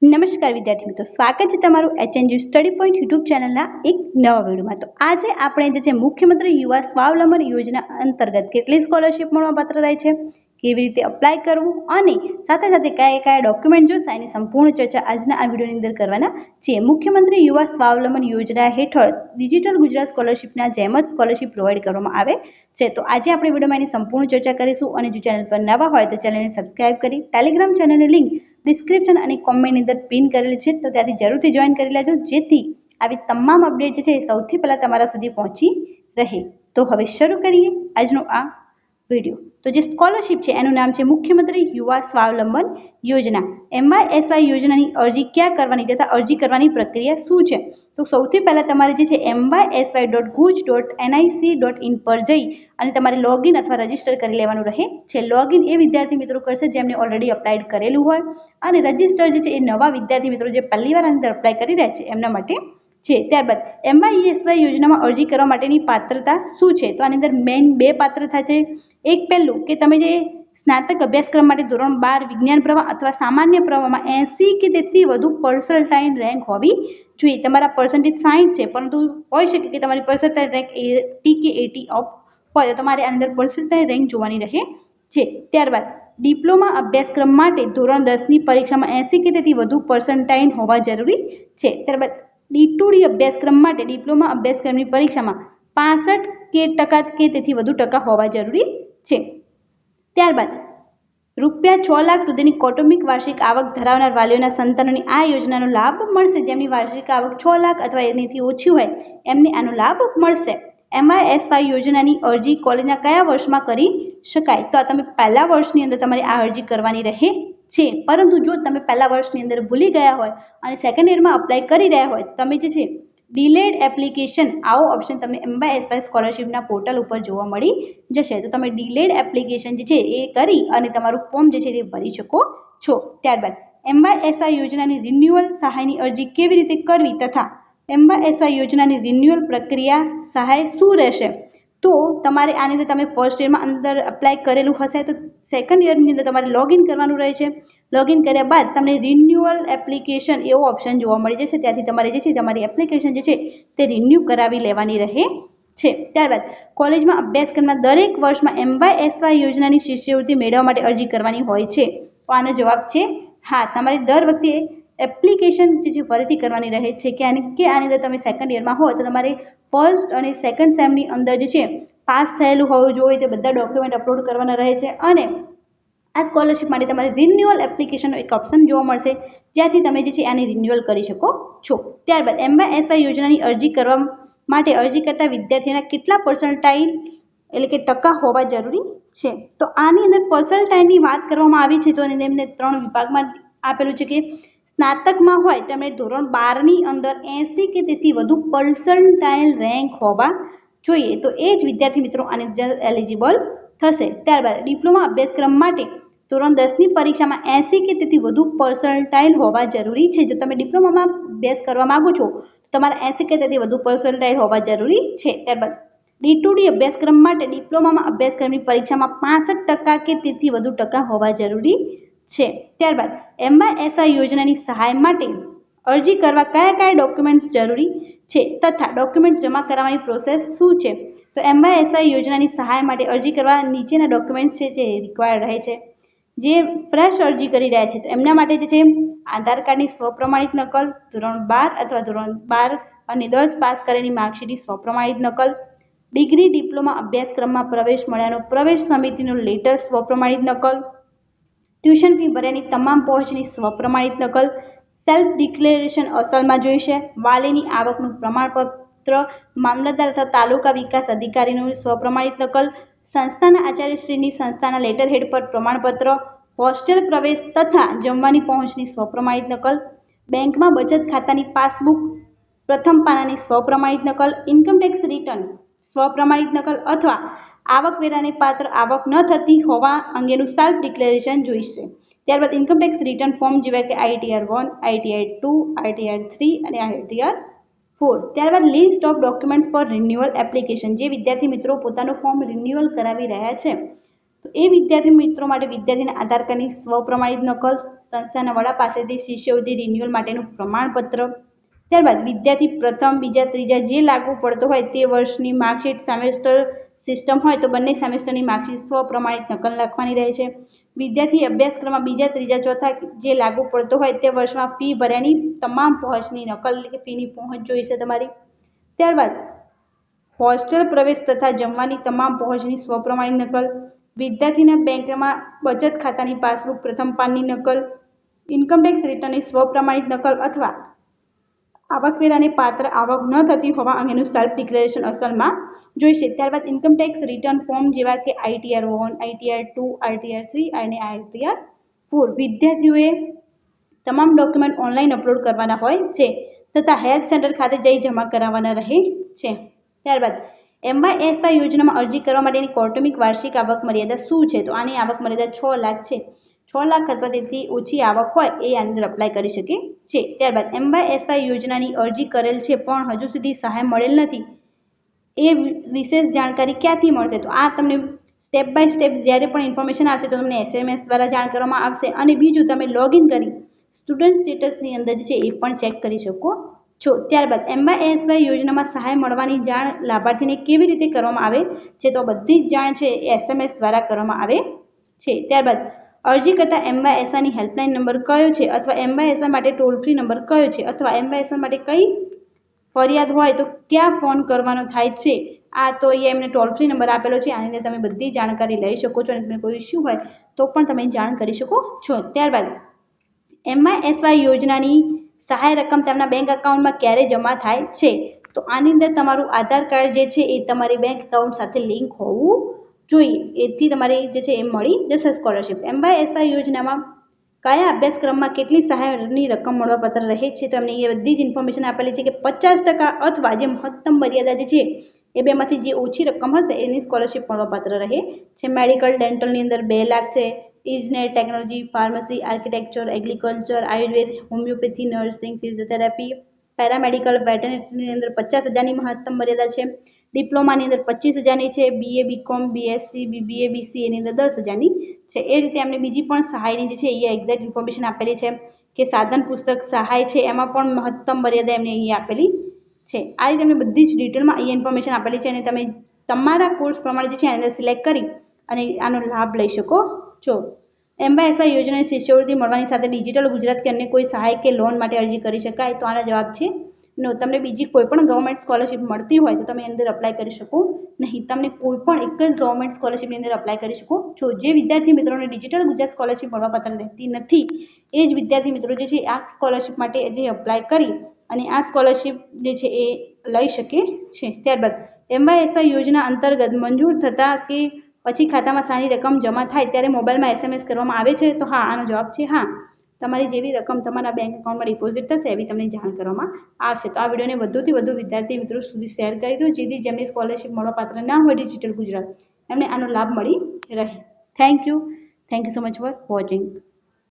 નમસ્કાર વિદ્યાર્થી મિત્રો, સ્વાગત છે તમારું HNG સ્ટડી પોઈન્ટ યુટ્યુબ ચેનલના એક નવા વિડીયોમાં। તો આજે આપણે જે છે મુખ્યમંત્રી યુવા સ્વાવલંબન યોજના અંતર્ગત કેટલી સ્કોલરશિપ મળવાપાત્ર રહે છે, કેવી રીતે અપ્લાય કરવું અને સાથે સાથે કયા કયા ડોક્યુમેન્ટ જોઈશે એની સંપૂર્ણ ચર્ચા આજના આ વિડીયોની અંદર કરવાના છીએ। મુખ્યમંત્રી યુવા સ્વાવલંબન યોજના હેઠળ ડિજિટલ ગુજરાત સ્કોલરશિપના જેમ જ સ્કોલરશિપ પ્રોવાઈડ કરવામાં આવે છે। તો આજે આપણે વિડીયોમાં એની સંપૂર્ણ ચર્ચા કરીશું અને જો ચેનલ પર નવા હોય તો ચેનલને સબસ્ક્રાઇબ કરી ટેલિગ્રામ ચેનલની લિંક ડિસ્ક્રિપ્શન અને કોમેન્ટની અંદર પિન કરેલી છે, તો ત્યાંથી જરૂરથી જોઈન કરી લેજો જેથી આવી તમામ અપડેટ છે સૌથી પહેલાં તમારા સુધી પહોંચી રહે। તો હવે શરૂ કરીએ આજનો આ વિડીયો। તો જે સ્કોલરશિપ છે એનું નામ છે મુખ્યમંત્રી યુવા સ્વાવલંબન યોજના। MYSY યોજનાની અરજી ક્યાં કરવાની તથા અરજી કરવાની પ્રક્રિયા શું છે? તો સૌથી પહેલાં તમારે જે છે mysy.guj.nic.in પર જઈ અને તમારે લોગિન અથવા રજિસ્ટર કરી લેવાનું રહે છે। લોગિન એ વિદ્યાર્થી મિત્રો કરશે જેમને ઓલરેડી અપ્લાઇડ કરેલું હોય અને રજિસ્ટર જે છે એ નવા વિદ્યાર્થી મિત્રો જે પહેલી વાર અંદર અપ્લાય કરી રહ્યા છે એમના માટે છે। ત્યારબાદ MYSY યોજનામાં અરજી કરવા માટેની પાત્રતા શું છે? તો આની અંદર મેઇન બે પાત્રતા છે। એક પહેલું કે તમે જે સ્નાતક અભ્યાસક્રમ માટે ધોરણ 12 વિજ્ઞાન પ્રવાહ અથવા સામાન્ય પ્રવાહમાં 80 કે તેથી વધુ પર્સન્ટાઇલ રેન્ક હોવી જોઈએ। તમારા પર્સન્ટેજ 60 છે પરંતુ હોઈ શકે કે તમારી પર્સન્ટાઇલ રેન્ક 80 કે 80 અપ હોય તો તમારે અંદર પર્સન્ટાઇલ રેન્ક જોવાની રહે છે। ત્યારબાદ ડિપ્લોમા અભ્યાસક્રમ માટે ધોરણ 10 ની પરીક્ષામાં 80 કે તેથી વધુ પર્સન્ટાઇલ હોવા જરૂરી છે। ત્યારબાદ D2D અભ્યાસક્રમ માટે ડિપ્લોમા અભ્યાસક્રમની પરીક્ષામાં 65% કે તેથી વધુ ટકા હોવા જરૂરી છે। ત્યારબાદ રૂપિયા 6 લાખ સુધીની કૌટુંબિક વાર્ષિક આવક ધરાવનાર વાલીઓના સંતાનોની આ યોજનાનો લાભ મળશે। જેમની વાર્ષિક આવક 6 લાખ અથવા એનાથી ઓછી હોય એમને આનો લાભ મળશે। MYSY યોજનાની અરજી કોલેજના કયા વર્ષમાં કરી શકાય? તો તમે પહેલા વર્ષની અંદર તમારે આ અરજી કરવાની રહે છે, પરંતુ જો તમે પહેલા વર્ષની અંદર ભૂલી ગયા હોય અને સેકન્ડ યરમાં અપ્લાય કરી રહ્યા હોય તમે જે છે ડિલેડ એપ્લિકેશન આવો ઓપ્શન તમને MYSY સ્કોલરશિપના પોર્ટલ ઉપર જોવા મળી જશે। તો તમે ડિલેડ એપ્લિકેશન જે છે એ કરી અને તમારું ફોર્મ જે છે તે ભરી શકો છો। ત્યારબાદ MYSY યોજનાની રિન્યુઅલ સહાયની અરજી કેવી રીતે કરવી તથા MYSY યોજનાની રિન્યુઅલ પ્રક્રિયા સહાય શું રહેશે? તો તમારે આની અંદર તમે ફર્સ્ટ યરમાં અંદર અપ્લાય કરેલું હશે તો સેકન્ડ યરની અંદર તમારે લોગિન કરવાનું રહે છે। લોગિન કર્યા બાદ તમને રિન્યુઅલ એપ્લિકેશન એવો ઓપ્શન જોવા મળી જશે, ત્યાંથી તમારે જે છે તમારી એપ્લિકેશન જે છે તે રિન્યૂ કરાવી લેવાની રહે છે। ત્યારબાદ કોલેજમાં અભ્યાસક્રમના દરેક વર્ષમાં MYSY યોજનાની શિષ્યવૃત્તિ મેળવવા માટે અરજી કરવાની હોય છે? તો આનો જવાબ છે હા। તમારે દર વખતે એપ્લિકેશન જે છે ફરીથી કરવાની રહે છે કે આની અંદર તમે સેકન્ડ યરમાં હોય તો તમારે ફર્સ્ટ અને સેકન્ડ સેમની અંદર જે છે પાસ થયેલું હોવું જોઈએ, તે બધા ડોક્યુમેન્ટ અપલોડ કરવાના રહે છે અને આ સ્કોલરશિપ માટે તમારે રિન્યુઅલ એપ્લિકેશનનો એક ઓપ્શન જોવા મળશે જ્યાંથી તમે જે છે આની રિન્યુઅલ કરી શકો છો। ત્યારબાદ MYSY યોજનાની અરજી કરવા માટે અરજી કરતા વિદ્યાર્થીઓના કેટલા પર્સન્ટાઇલ એટલે કે ટકા હોવા જરૂરી છે? તો આની અંદર પર્સન્ટાઇલની વાત કરવામાં આવી છે તો એમને 3 વિભાગમાં આપેલું છે કે સ્નાતકમાં હોય તેમણે ધોરણ 12ની અંદર 80 કે તેથી વધુ પર્સન્ટાઇલ રેન્ક હોવા જોઈએ, તો એ જ વિદ્યાર્થી મિત્રો આની અંદર એલિજિબલ થશે। ત્યારબાદ ડિપ્લોમા અભ્યાસક્રમ માટે ધોરણ 10ની પરીક્ષામાં 80 કે તેથી વધુ પર્સન્ટાઇલ હોવા જરૂરી છે। જો તમે ડિપ્લોમામાં અભ્યાસ કરવા માંગો છો તો તમારે 80 કે તેથી વધુ પર્સન્ટાઇલ હોવા જરૂરી છે। ત્યારબાદ D2D અભ્યાસક્રમ માટે ડિપ્લોમામાં અભ્યાસક્રમની પરીક્ષામાં 65% કે તેથી વધુ ટકા હોવા જરૂરી છે। ત્યારબાદ MYSY યોજનાની સહાય માટે અરજી કરવા કયા કયા ડોક્યુમેન્ટ્સ જરૂરી છે તથા ડોક્યુમેન્ટ્સ જમા કરાવવાની પ્રોસેસ શું છે? તો MYSY યોજનાની સહાય માટે અરજી કરવા નીચેના ડોક્યુમેન્ટ્સ છે તે રિક્વાયર્ડ રહે છે। જે ફ્રેશ અરજી કરી રહ્યા છે તો એમના માટે જે છે આધાર કાર્ડની સ્વપ્રમાણિત નકલ, ધોરણ 12 અથવા ધોરણ 12 અને 10 પાસ કરેલી માર્કશીટની સ્વપ્રમાણિત નકલ, ડિગ્રી ડિપ્લોમા અભ્યાસક્રમમાં પ્રવેશ મળ્યાનો પ્રવેશ સમિતિનો લેટર સ્વપ્રમાણિત નકલ, ટ્યુશન ફી ભર્યાની તમામ પહોંચની સ્વપ્રમાણિત નકલ, સેલ્ફ ડિક્લેરેશન અસલમાં જોઈશે, વાલીની આવકનું પ્રમાણપત્ર, મામલતદાર અથવા તાલુકા વિકાસ અધિકારીનું સ્વપ્રમાણિત નકલ, સંસ્થાના આચાર્યશ્રીની સંસ્થાના લેટર હેડ પર પ્રમાણપત્ર, હોસ્ટેલ પ્રવેશ તથા જમવાની પહોંચની સ્વપ્રમાણિત નકલ, બેંકમાં બચત ખાતાની પાસબુક પ્રથમ પાનાની સ્વપ્રમાણિત નકલ, ઇન્કમટેક્સ રિટર્ન સ્વપ્રમાણિત નકલ અથવા આવકવેરાને પાત્ર આવક ન થતી હોવા અંગેનું સેલ્ફ ડિક્લેરેશન જોઈશે। ત્યારબાદ ઇન્કમટેક્સ રિટર્ન ફોર્મ જેવા કે ITR 1, ITR 2, ITR 3 અને ITR 4। ત્યારબાદ list of documents for renewal application, જે વિદ્યાર્થી મિત્રો પોતાનું ફોર્મ રિન્યુઅલ કરાવી રહ્યા છે એ વિદ્યાર્થી મિત્રો માટે વિદ્યાર્થીના આધાર કાર્ડની સ્વપ્રમાણિત નકલ, સંસ્થાના વડા પાસેથી શિષ્યવૃત્તિ રિન્યુઅલ માટેનું પ્રમાણપત્ર, ત્યારબાદ વિદ્યાર્થી પ્રથમ, બીજા, ત્રીજા જે લાગુ પડતો હોય તે વર્ષની માર્કશીટ, સેમેસ્ટર સિસ્ટમ હોય તો બંને સેમેસ્ટરની માર્કશીટ સ્વપ્રમાણિત નકલ લખવાની રહે છે. વિદ્યાર્થી અભ્યાસક્રમમાં બીજા, ત્રીજા, ચોથા જે લાગુ પડતો હોય તે વર્ષમાં ફી ભર્યાની તમામ પહોંચની નકલ, એટલે કે ફીની પહોંચ જોઈશે તમારી. ત્યારબાદ હોસ્ટેલ પ્રવેશ તથા જમવાની તમામ પહોંચની સ્વપ્રમાણિત નકલ, વિદ્યાર્થીના બેંકમાં બચત ખાતાની પાસબુક પ્રથમ પાનની નકલ, ઇન્કમટેક્સ રિટર્નની સ્વપ્રમાણિત નકલ અથવા આવકવેરાની પાત્ર આવક ન થતી હોવા અંગેનું સેલ્ફ ડિક્લેરેશન અસલમાં જોઈશે. ત્યારબાદ ઇન્કમટેક્સ રિટર્ન ફોર્મ જેવા કે ITR 1, ITR 2, ITR 3 અને ITR 4 વિદ્યાર્થીઓએ તમામ ડોક્યુમેન્ટ ઓનલાઈન અપલોડ કરવાના હોય છે તથા હેલ્થ સેન્ટર ખાતે જઈ જમા કરાવવાના રહે છે. ત્યારબાદ MYSY યોજનામાં અરજી કરવા માટેની કૌટુંબિક વાર્ષિક આવક મર્યાદા શું છે? તો આની આવક મર્યાદા 6 લાખ છે. 6 લાખ અથવા તેથી ઓછી આવક હોય એ આની અંદર અપ્લાય કરી શકે છે. ત્યારબાદ MYSY યોજનાની અરજી કરેલ છે પણ હજુ સુધી સહાય મળેલ નથી, એ વિશેષ જાણકારી ક્યાંથી મળશે? તો આ તમને સ્ટેપ બાય સ્ટેપ જ્યારે પણ ઇન્ફોર્મેશન આવશે તો તમને SMS દ્વારા જાણ કરવામાં આવશે. અને બીજું તમે લોગિન કરી સ્ટુડન્ટ સ્ટેટસની અંદર જે છે એ પણ ચેક કરી શકો છો. ત્યારબાદ MYSY યોજનામાં સહાય મળવાની જાણ લાભાર્થીને કેવી રીતે કરવામાં આવે છે? તો બધી જ જાણ છે એ SMS દ્વારા કરવામાં આવે છે. ત્યારબાદ અરજી કરતા MYSY ની હેલ્પલાઇન નંબર કયો છે અથવા MYSY માટે ટોલ ફ્રી નંબર કયો છે અથવા MYSY માટે કઈ ફરિયાદ હોય તો ક્યાં ફોન કરવાનો થાય છે? આ તો અહીંયા એમને ટોલ ફ્રી નંબર આપેલો છે, આની અંદર તમે બધી જાણકારી લઈ શકો છો અને તમને કોઈ ઇસ્યુ હોય તો પણ તમે જાણ કરી શકો છો. ત્યારબાદ MYSY યોજનાની સહાય રકમ તેમના બેંક એકાઉન્ટમાં ક્યારે જમા થાય છે? તો આની અંદર તમારું આધાર કાર્ડ જે છે એ તમારી બેંક એકાઉન્ટ સાથે લિંક હોવું જોઈએ, એથી તમારી જે છે એ મળી જશે સ્કોલરશિપ. MYSY યોજનામાં કયા અભ્યાસક્રમમાં કેટલી સહાયની રકમ મળવાપાત્ર રહે છે? તો એમને એ બધી જ ઇન્ફોર્મેશન આપેલી છે કે 50% અથવા જે મહત્તમ મર્યાદા જે છે એ બેમાંથી જે ઓછી રકમ હશે એની સ્કોલરશિપ મળવાપાત્ર રહે છે. મેડિકલ ડેન્ટલની અંદર 2 લાખ છે. ઇજનેર, technology, pharmacy, architecture, agriculture, ayurveda, homeopathy, nursing, physiotherapy, paramedical, વેટરનરીની અંદર 50,000ની મહત્તમ મર્યાદા છે. ડિપ્લોમાની અંદર 25,000ની છે. BA, BCom, BSc, BBA, BCA ની અંદર 10,000ની છે. એ રીતે એમને બીજી પણ સહાયની જે છે એ એક્ઝેક્ટ ઇન્ફોર્મેશન આપેલી છે કે સાધન પુસ્તક સહાય છે એમાં પણ મહત્તમ મર્યાદા એમને અહીંયા આપેલી છે. આ રીતે એમને બધી જ ડિટેલમાં અહીંયા ઇન્ફોર્મેશન આપેલી છે અને તમે તમારા કોર્સ પ્રમાણે જે છે એની અંદર સિલેક્ટ કરી અને આનો લાભ લઈ શકો છો. MYSY યોજનાની શિષ્યવૃત્તિ મળવાની સાથે ડિજિટલ ગુજરાત કે અન્ય કોઈ સહાય કે લોન માટે અરજી કરી શકાય? તો આનો જવાબ છે નો. તમને બીજી કોઈ પણ ગવર્મેન્ટ સ્કોલરશિપ મળતી હોય તો તમે એની અંદર અપ્લાય કરી શકો નહીં. તમને કોઈ પણ એક જ ગવર્મેન્ટ સ્કોલરશિપની અંદર અપ્લાય કરી શકો છો. જે વિદ્યાર્થી મિત્રોને ડિજિટલ ગુજરાત સ્કોલરશિપ મળવાપાત્ર રહેતી નથી એ જ વિદ્યાર્થી મિત્રો જે છે આ સ્કોલરશિપ માટે જે અપ્લાય કરી અને આ સ્કોલરશિપ જે છે એ લઈ શકે છે. ત્યારબાદ MYSY યોજના અંતર્ગત મંજૂર થતાં કે પછી ખાતામાં સારી રકમ જમા થાય ત્યારે મોબાઈલમાં SMS કરવામાં આવે છે? તો હા, આનો જવાબ છે હા. તમારી જેવી રકમ તમારા બેંક એકાઉન્ટમાં ડિપોઝિટ થશે એવી તમને જાણ કરવામાં આવશે. તો આ વિડીયોને વધુથી વધુ વિદ્યાર્થી મિત્રો સુધી શેર કરી દો જેથી જેમની સ્કોલરશિપ મળવાપાત્ર ના હોય ડિજિટલ ગુજરાત એમને આનો લાભ મળી રહે. Thank you so much for watching.